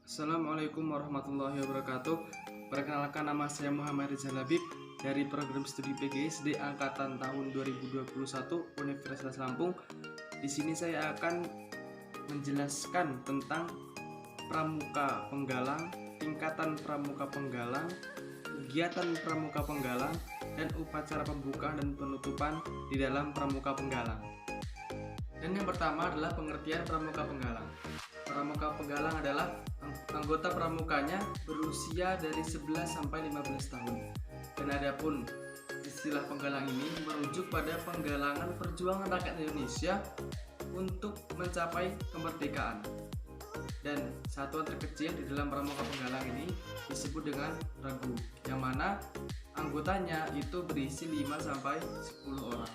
Assalamualaikum warahmatullahi wabarakatuh. Perkenalkan, nama saya Muhammad Rizal Habib dari program studi PGSD angkatan tahun 2021 Universitas Lampung. Di sini saya akan menjelaskan tentang pramuka penggalang, tingkatan pramuka penggalang, kegiatan pramuka penggalang, dan upacara pembukaan dan penutupan di dalam pramuka penggalang. Dan yang pertama adalah pengertian pramuka penggalang. Pramuka penggalang adalah anggota pramukanya berusia dari 11 sampai 15 tahun. Dan adapun istilah penggalang ini merujuk pada penggalangan perjuangan rakyat Indonesia untuk mencapai kemerdekaan. Dan satuan terkecil di dalam pramuka penggalang ini disebut dengan regu, yang mana anggotanya itu berisi 5 sampai 10 orang.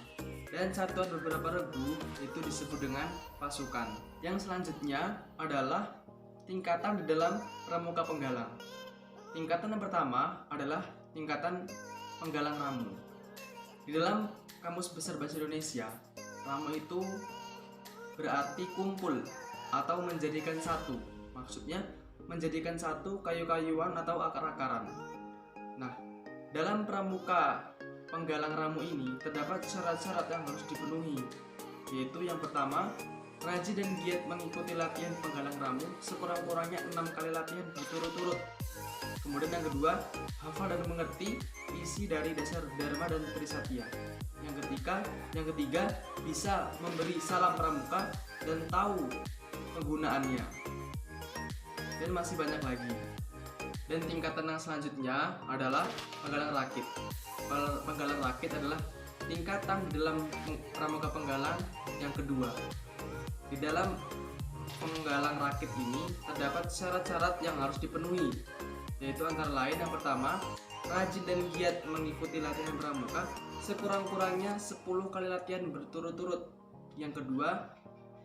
Dan satuan beberapa regu itu disebut dengan pasukan. Yang selanjutnya adalah tingkatan di dalam pramuka penggalang. Tingkatan yang pertama adalah tingkatan penggalang ramu. Di dalam Kamus Besar Bahasa Indonesia, ramu itu berarti kumpul atau menjadikan satu. Maksudnya menjadikan satu kayu-kayuan atau akar-akaran. Nah, dalam pramuka penggalang ramu ini terdapat syarat-syarat yang harus dipenuhi, yaitu yang pertama, rajin dan giat mengikuti latihan penggalang ramu sekurang-kurangnya 6 kali latihan berturut-turut. Kemudian yang kedua, hafal dan mengerti isi dari dasar Dharma dan Trisatya. Yang ketiga, bisa memberi salam pramuka dan tahu penggunaannya. Dan masih banyak lagi. Dan tingkatan yang selanjutnya adalah penggalang rakit. Penggalang rakit adalah tingkatan dalam pramuka penggalang yang kedua. Di dalam penggalang rakit ini terdapat syarat-syarat yang harus dipenuhi, yaitu antara lain yang pertama, rajin dan giat mengikuti latihan pramuka sekurang-kurangnya 10 kali latihan berturut-turut. Yang kedua,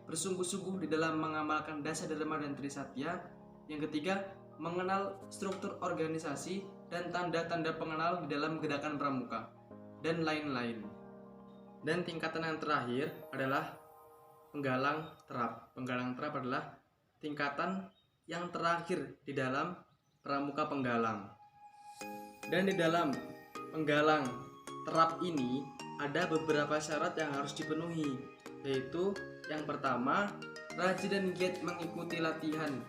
bersungguh-sungguh di dalam mengamalkan dasar Dharma dan Trisatya. Yang ketiga, mengenal struktur organisasi dan tanda-tanda pengenal di dalam gerakan pramuka, dan lain-lain. Dan tingkatan yang terakhir adalah penggalang terap. Penggalang terap adalah tingkatan yang terakhir di dalam pramuka penggalang. Dan di dalam penggalang terap ini ada beberapa syarat yang harus dipenuhi, yaitu yang pertama, rajin dan giat mengikuti latihan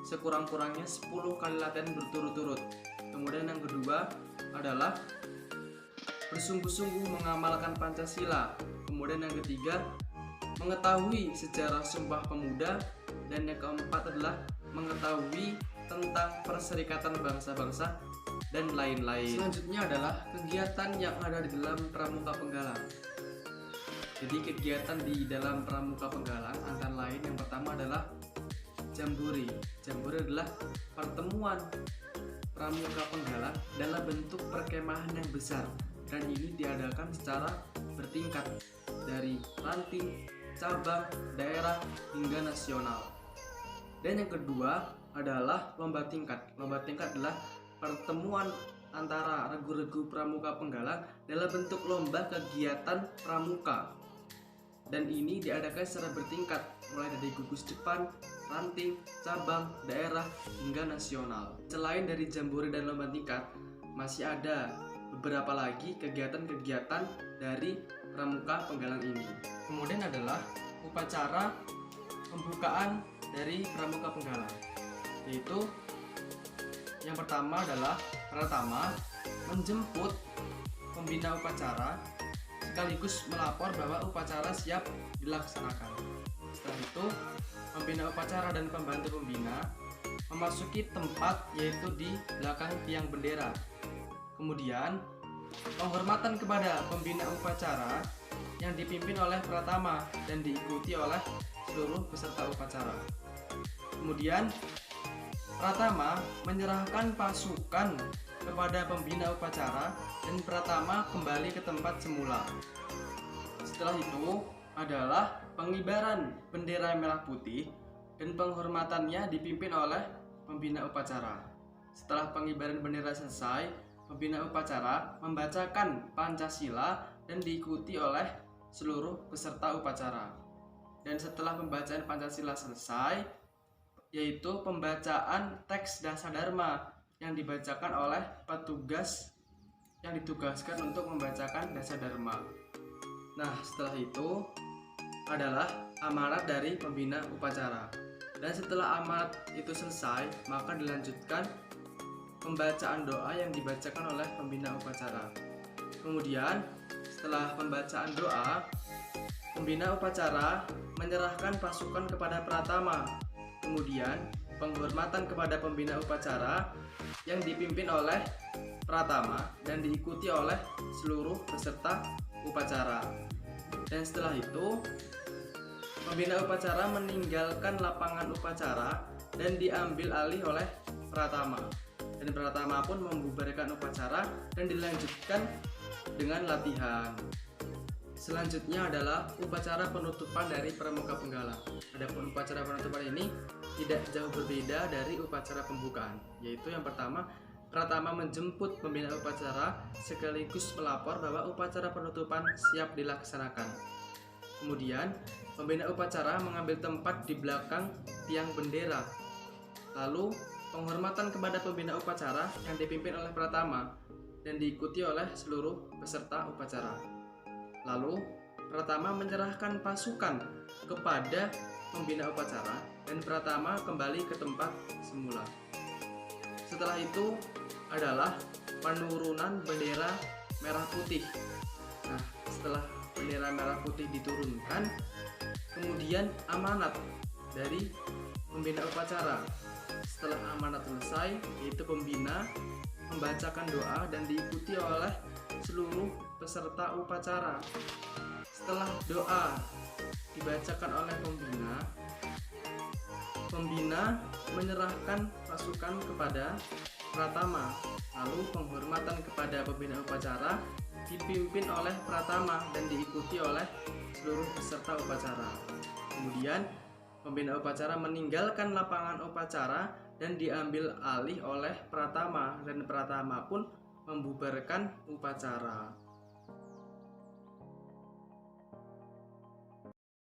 sekurang-kurangnya 10 kali latihan berturut-turut. Kemudian yang kedua adalah bersungguh-sungguh mengamalkan Pancasila. Kemudian yang ketiga, mengetahui sejarah Sumpah Pemuda. Dan yang keempat adalah mengetahui tentang Perserikatan Bangsa-Bangsa dan lain-lain. Selanjutnya adalah kegiatan yang ada di dalam pramuka penggalang. Jadi kegiatan di dalam pramuka penggalang antara lain yang pertama adalah jambore. Jambore adalah pertemuan pramuka penggalang dalam bentuk perkemahan yang besar, dan ini diadakan secara bertingkat dari ranting, cabang, daerah hingga nasional. Dan yang kedua adalah lomba tingkat. Lomba tingkat adalah pertemuan antara regu-regu pramuka penggalang dalam bentuk lomba kegiatan pramuka, dan ini diadakan secara bertingkat mulai dari gugus depan, ranting, cabang, daerah hingga nasional. Selain dari jambore dan lomba tingkat, masih ada beberapa lagi kegiatan-kegiatan dari pramuka penggalang ini. Kemudian adalah upacara pembukaan dari pramuka penggalang, yaitu yang pertama adalah menjemput pembina upacara sekaligus melapor bahwa upacara siap dilaksanakan. Setelah itu, pembina upacara dan pembantu pembina memasuki tempat, yaitu di belakang tiang bendera. Kemudian, penghormatan kepada pembina upacara yang dipimpin oleh pratama dan diikuti oleh seluruh peserta upacara. Kemudian, pratama menyerahkan pasukan kepada pembina upacara dan pratama kembali ke tempat semula. Setelah itu adalah pengibaran bendera merah putih dan penghormatannya dipimpin oleh pembina upacara. Setelah pengibaran bendera selesai, pembina upacara membacakan Pancasila dan diikuti oleh seluruh peserta upacara. Dan setelah pembacaan Pancasila selesai, yaitu pembacaan teks Dasadharma yang dibacakan oleh petugas yang ditugaskan untuk membacakan Dasadharma. Nah, setelah itu adalah amanat dari pembina upacara. Dan setelah amanat itu selesai, maka dilanjutkan pembacaan doa yang dibacakan oleh pembina upacara. Kemudian, setelah pembacaan doa, pembina upacara menyerahkan pasukan kepada Pratama. Kemudian, penghormatan kepada pembina upacara yang dipimpin oleh Pratama dan diikuti oleh seluruh peserta upacara. Dan setelah itu, pembina upacara meninggalkan lapangan upacara dan diambil alih oleh Pratama. Dan Pratama pun membubarkan upacara dan dilanjutkan dengan latihan. Selanjutnya adalah upacara penutupan dari Pramuka Penggala. Adapun upacara penutupan ini tidak jauh berbeda dari upacara pembukaan, yaitu yang pertama, Pratama menjemput pembina upacara sekaligus melapor bahwa upacara penutupan siap dilaksanakan. Kemudian, pembina upacara mengambil tempat di belakang tiang bendera. Lalu, penghormatan kepada pembina upacara yang dipimpin oleh Pratama dan diikuti oleh seluruh peserta upacara. Lalu, Pratama menyerahkan pasukan kepada pembina upacara dan Pratama kembali ke tempat semula. Setelah itu adalah penurunan bendera merah putih. Nah, setelah bendera merah putih diturunkan, kemudian amanat dari pembina upacara. Setelah amanat selesai, yaitu pembina membacakan doa dan diikuti oleh seluruh peserta upacara. Setelah doa dibacakan oleh pembina menyerahkan pasukan kepada Pratama. Lalu penghormatan kepada pembina upacara dipimpin oleh Pratama dan diikuti oleh seluruh peserta upacara. Kemudian pembina upacara meninggalkan lapangan upacara dan diambil alih oleh Pratama dan Pratama pun membubarkan upacara.